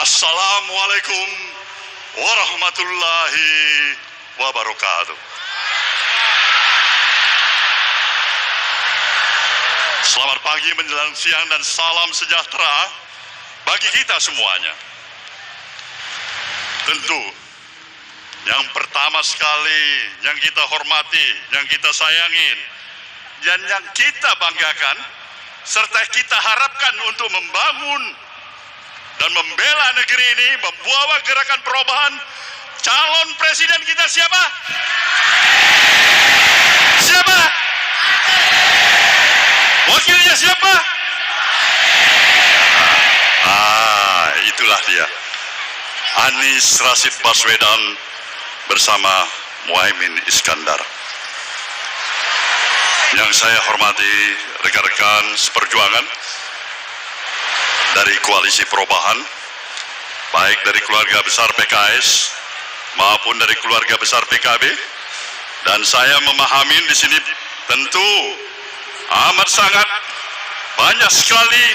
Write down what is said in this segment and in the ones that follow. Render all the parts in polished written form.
Assalamualaikum warahmatullahi wabarakatuh. Selamat pagi menjelang siang dan salam sejahtera bagi kita semuanya. Tentu yang pertama sekali yang kita hormati, yang kita sayangin, dan yang kita banggakan, serta kita harapkan untuk membangun dan membela negeri ini, membawa gerakan perubahan, calon presiden kita siapa? Siapa? Wakilnya siapa? Itulah dia, Anies Rashid Baswedan bersama Muhaimin Iskandar. Yang saya hormati rekan-rekan seperjuangan dari Koalisi Perubahan, baik dari keluarga besar PKS maupun dari keluarga besar PKB, dan saya memahami di sini tentu amat sangat banyak sekali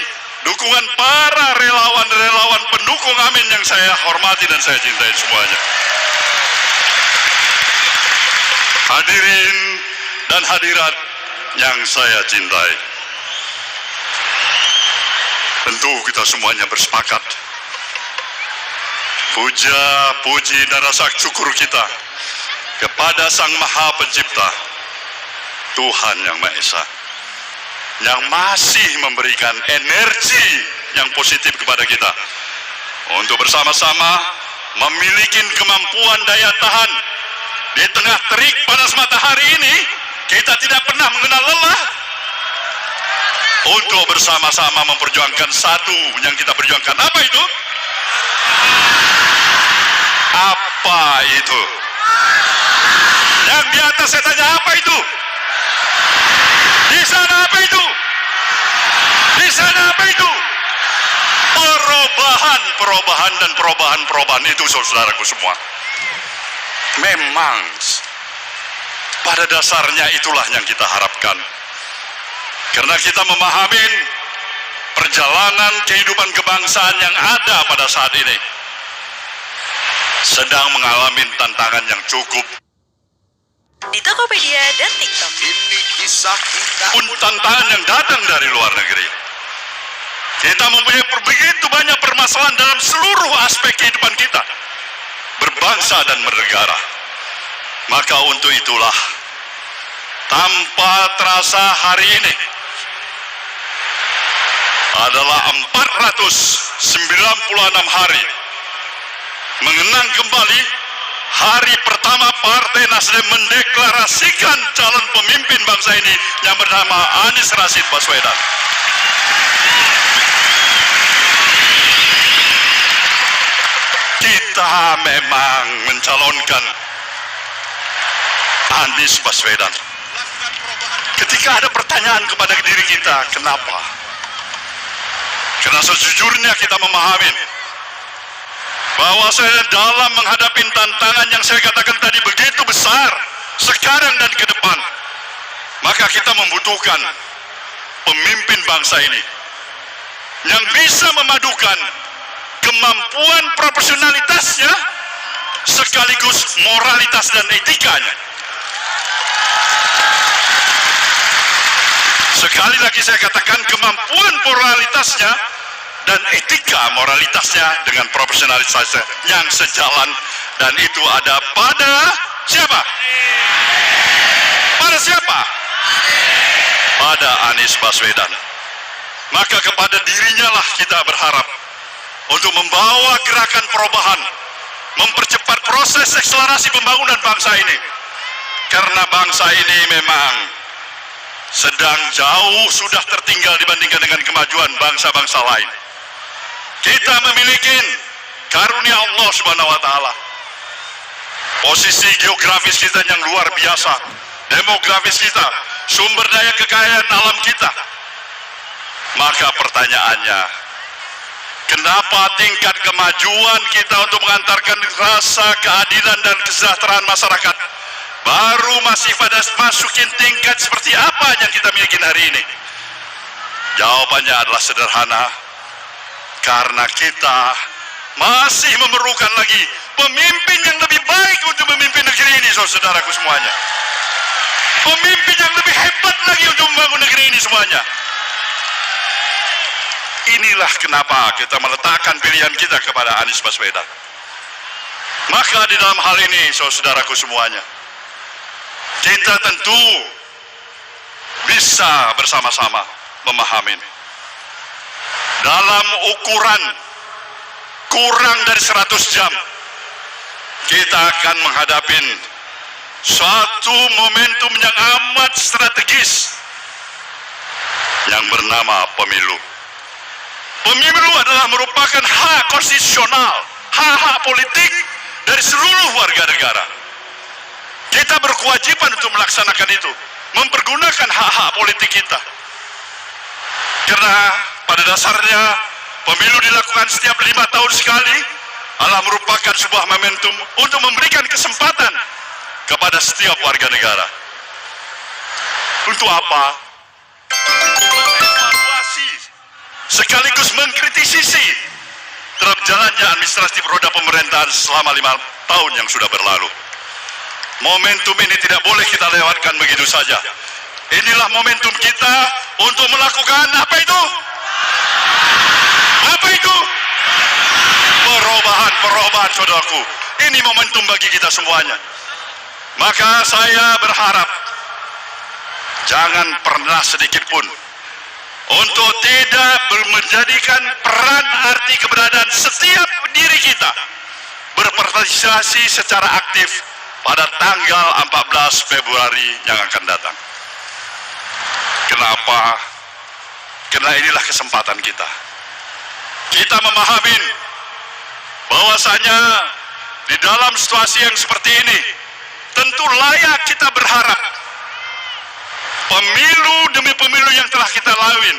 dukungan para relawan-relawan pendukung Amin yang saya hormati dan saya cintai semuanya. Hadirin dan hadirat yang saya cintai, tentu kita semuanya bersepakat puja, puji dan rasa syukur kita kepada Sang Maha Pencipta, Tuhan Yang Maha Esa, yang masih memberikan energi yang positif kepada kita untuk bersama-sama memiliki kemampuan daya tahan di tengah terik panas matahari ini. Kita tidak pernah mengenal lelah untuk bersama-sama memperjuangkan satu yang kita perjuangkan. Apa itu? Apa itu? Yang di atas saya tanya, apa itu? Di sana apa itu? Di sana apa itu? Perubahan dan perubahan itu, saudaraku semua. Memang pada dasarnya itulah yang kita harapkan. Karena kita memahami perjalanan kehidupan kebangsaan yang ada pada saat ini sedang mengalami tantangan yang cukup. Di Tokopedia dan TikTok. Ini kisah kita. Pun tantangan yang datang dari luar negeri. Kita mempunyai begitu banyak permasalahan dalam seluruh aspek kehidupan kita, berbangsa dan bernegara. Maka untuk itulah, tanpa terasa hari ini adalah 496 hari mengenang kembali hari pertama Partai Nasdem mendeklarasikan calon pemimpin bangsa ini yang bernama Anies Rashid Baswedan. Kita memang mencalonkan Anies Baswedan. Ketika ada pertanyaan kepada diri kita, kenapa? Karena sejujurnya kita memahami bahwa saya dalam menghadapi tantangan yang saya katakan tadi begitu besar sekarang dan ke depan, maka kita membutuhkan pemimpin bangsa ini yang bisa memadukan kemampuan profesionalitasnya sekaligus moralitas dan etikanya. Sekali lagi saya katakan, kemampuan moralitasnya dan etika moralitasnya dengan profesionalitasnya yang sejalan, dan itu ada pada siapa? Pada siapa? Pada Anies Baswedan. Maka kepada dirinya lah kita berharap untuk membawa gerakan perubahan, mempercepat proses akselerasi pembangunan bangsa ini. Karena bangsa ini memang sedang jauh sudah tertinggal dibandingkan dengan kemajuan bangsa-bangsa lain. Kita memiliki karunia Allah Subhanahu wa Ta'ala, posisi geografis kita yang luar biasa, demografis kita, sumber daya kekayaan alam kita. Maka pertanyaannya, kenapa tingkat kemajuan kita untuk mengantarkan rasa keadilan dan kesejahteraan masyarakat baru masih pada masukin tingkat seperti apa yang kita miliki hari ini? Jawabannya adalah sederhana, karena kita masih memerlukan lagi pemimpin yang lebih baik untuk memimpin negeri ini, saudaraku semuanya. Pemimpin yang lebih hebat lagi untuk membangun negeri ini semuanya. Inilah kenapa kita meletakkan pilihan kita kepada Anies Baswedan. Maka di dalam hal ini, saudaraku semuanya, kita tentu bisa bersama-sama memahami dalam ukuran kurang dari 100 jam kita akan menghadapi suatu momentum yang amat strategis yang bernama pemilu. Pemilu adalah merupakan hak konstitusional, hak-hak politik dari seluruh warga negara. Kita berkewajiban untuk melaksanakan itu, mempergunakan hak-hak politik kita. Karena pada dasarnya pemilu dilakukan setiap 5 tahun sekali adalah merupakan sebuah momentum untuk memberikan kesempatan kepada setiap warga negara. Untuk apa? Mengevaluasi sekaligus mengkritisi terhadap jalannya administratif roda pemerintahan selama 5 tahun yang sudah berlalu. Momentum ini tidak boleh kita lewatkan begitu saja. Inilah momentum kita untuk melakukan apa itu? Apa itu? Perubahan, saudaraku. Ini momentum bagi kita semuanya. Maka saya berharap jangan pernah sedikit pun untuk tidak menjadikan peran arti keberadaan setiap diri kita berpartisipasi secara aktif pada tanggal 14 Februari yang akan datang. Kenapa? Karena inilah kesempatan kita. Kita memahami bahwasanya di dalam situasi yang seperti ini tentu layak kita berharap pemilu demi pemilu yang telah kita lalui,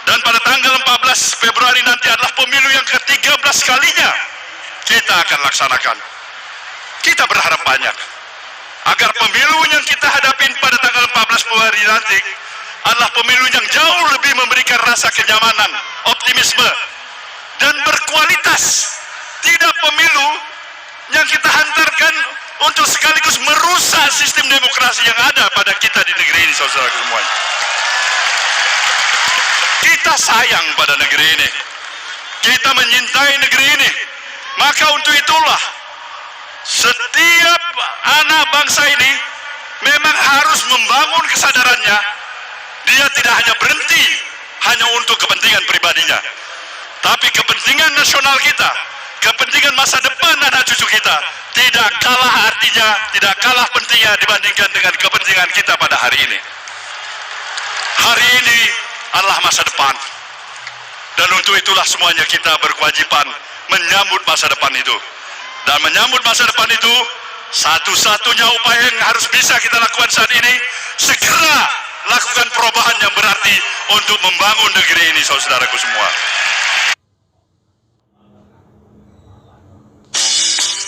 dan pada tanggal 14 Februari nanti adalah pemilu yang ke-13 kalinya kita akan laksanakan. Kita berharap banyak agar pemilu yang kita hadapi pada tanggal 14 Februari nanti adalah pemilu yang jauh lebih memberikan rasa kenyamanan, optimisme, dan berkualitas. Tidak pemilu yang kita hantarkan untuk sekaligus merusak sistem demokrasi yang ada pada kita di negeri ini, saudara semuanya. Kita sayang pada negeri ini, kita menyintai negeri ini. Maka untuk itulah setiap anak bangsa ini memang harus membangun kesadarannya. Dia tidak hanya berhenti hanya untuk kepentingan pribadinya, tapi kepentingan nasional kita, kepentingan masa depan anak cucu kita tidak kalah artinya, tidak kalah pentingnya dibandingkan dengan kepentingan kita pada hari ini. Hari ini adalah masa depan, dan untuk itulah semuanya kita berkewajiban menyambut masa depan itu. Dan menyambut masa depan itu, satu-satunya upaya yang harus bisa kita lakukan saat ini, segera lakukan perubahan yang berarti untuk membangun negeri ini, saudaraku semua.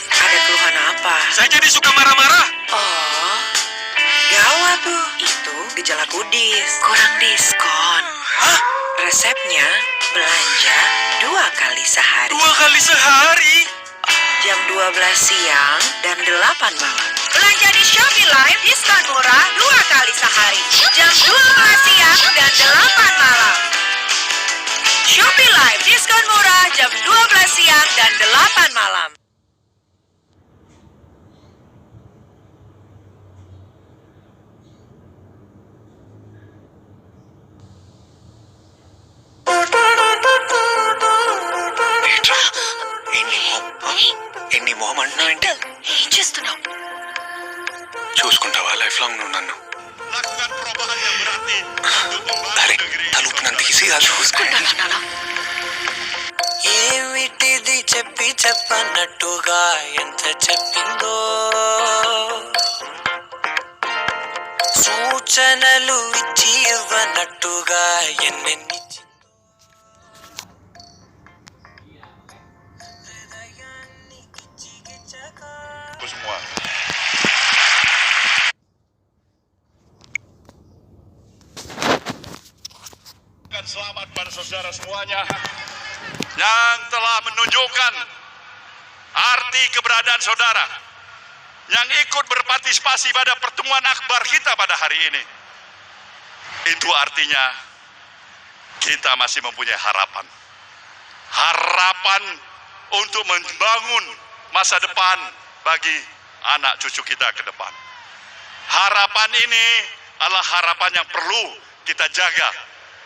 Ada keluhan apa? Saya jadi suka marah-marah. Oh, gawat tuh. Itu gejala kudis, kurang diskon. Hah? Resepnya belanja 2 kali sehari. 2 kali sehari? Jam 12 siang dan 8 malam. Belanja di Shopee Live diskon murah 2 kali sehari. Jam 12 siang dan 8 malam. Shopee Live diskon murah jam 12 siang dan 8 malam. ఎన్ని మొహమంటున్నావు ఏంటి? ఏం చేస్తున్నావు? చూసుకుంటావా life long నువ్వు నన్ను? Lakukan perubahan yang berarti untuk membangun అరే negeri ini. తలుపు నన్ను తీసి అది చూసుకుంటానన్నా. ఏమిటిది చెప్పి చెప్పనట్టుగా ఎంత చెప్పిందో, సూచనలు ఇచ్చి ఇవ్వనట్టుగా ఎన్నెన్ని Semua. Selamat pada saudara semuanya. yang telah menunjukkan arti keberadaan saudara yang ikut berpartisipasi pada pertemuan akbar kita pada hari ini. Itu artinya kita masih mempunyai harapan. Harapan untuk membangun masa depan bagi anak cucu kita ke depan. Harapan ini adalah harapan yang perlu kita jaga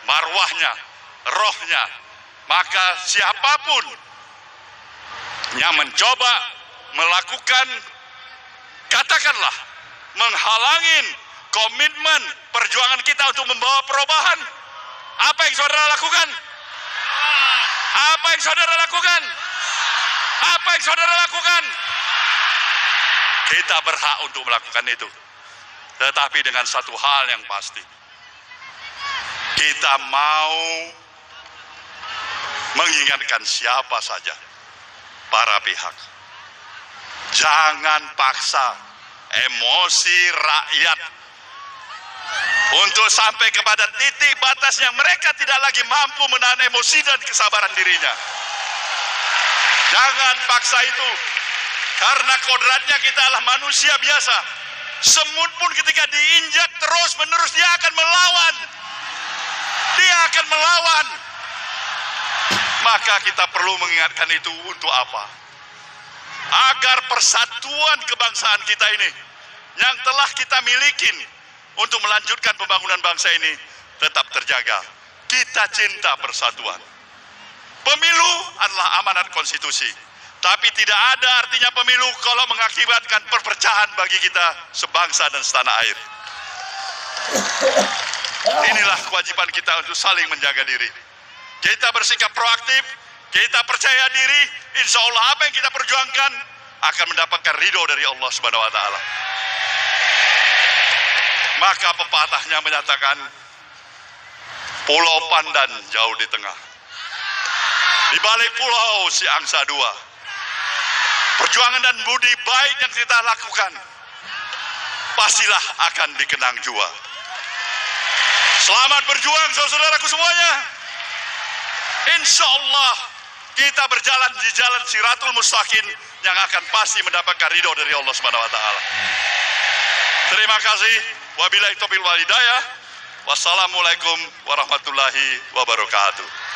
marwahnya, rohnya. Maka siapapun yang mencoba melakukan, katakanlah, menghalangin komitmen perjuangan kita untuk membawa perubahan, apa yang saudara lakukan? Apa yang saudara lakukan? Apa yang saudara lakukan? Kita berhak untuk melakukan itu. Tetapi dengan satu hal yang pasti, kita mau mengingatkan siapa saja, para pihak, jangan paksa emosi rakyat untuk sampai kepada titik batas yang mereka tidak lagi mampu menahan emosi dan kesabaran dirinya. Jangan paksa itu, karena kodratnya kita adalah manusia biasa. Semut pun ketika diinjak terus menerus dia akan melawan. Dia akan melawan. Maka kita perlu mengingatkan itu untuk apa? Agar persatuan kebangsaan kita ini yang telah kita miliki untuk melanjutkan pembangunan bangsa ini tetap terjaga. Kita cinta persatuan. Pemilu adalah amanat konstitusi. Tapi tidak ada artinya pemilu kalau mengakibatkan perpecahan bagi kita sebangsa dan setanah air. Inilah kewajiban kita untuk saling menjaga diri. Kita bersikap proaktif, kita percaya diri, insya Allah apa yang kita perjuangkan akan mendapatkan ridho dari Allah Subhanahu wa Ta'ala. Maka pepatahnya menyatakan, pulau Pandan jauh di tengah, di balik pulau si angsa dua. Perjuangan dan budi baik yang kita lakukan pastilah akan dikenang jua. Selamat berjuang saudaraku semuanya. Insya Allah kita berjalan di jalan Siratul Mustaqim yang akan pasti mendapatkan ridho dari Allah Subhanahu wa Ta'ala. Terima kasih. Wabillahi taufiq wal hidayah. Wassalamualaikum warahmatullahi wabarakatuh.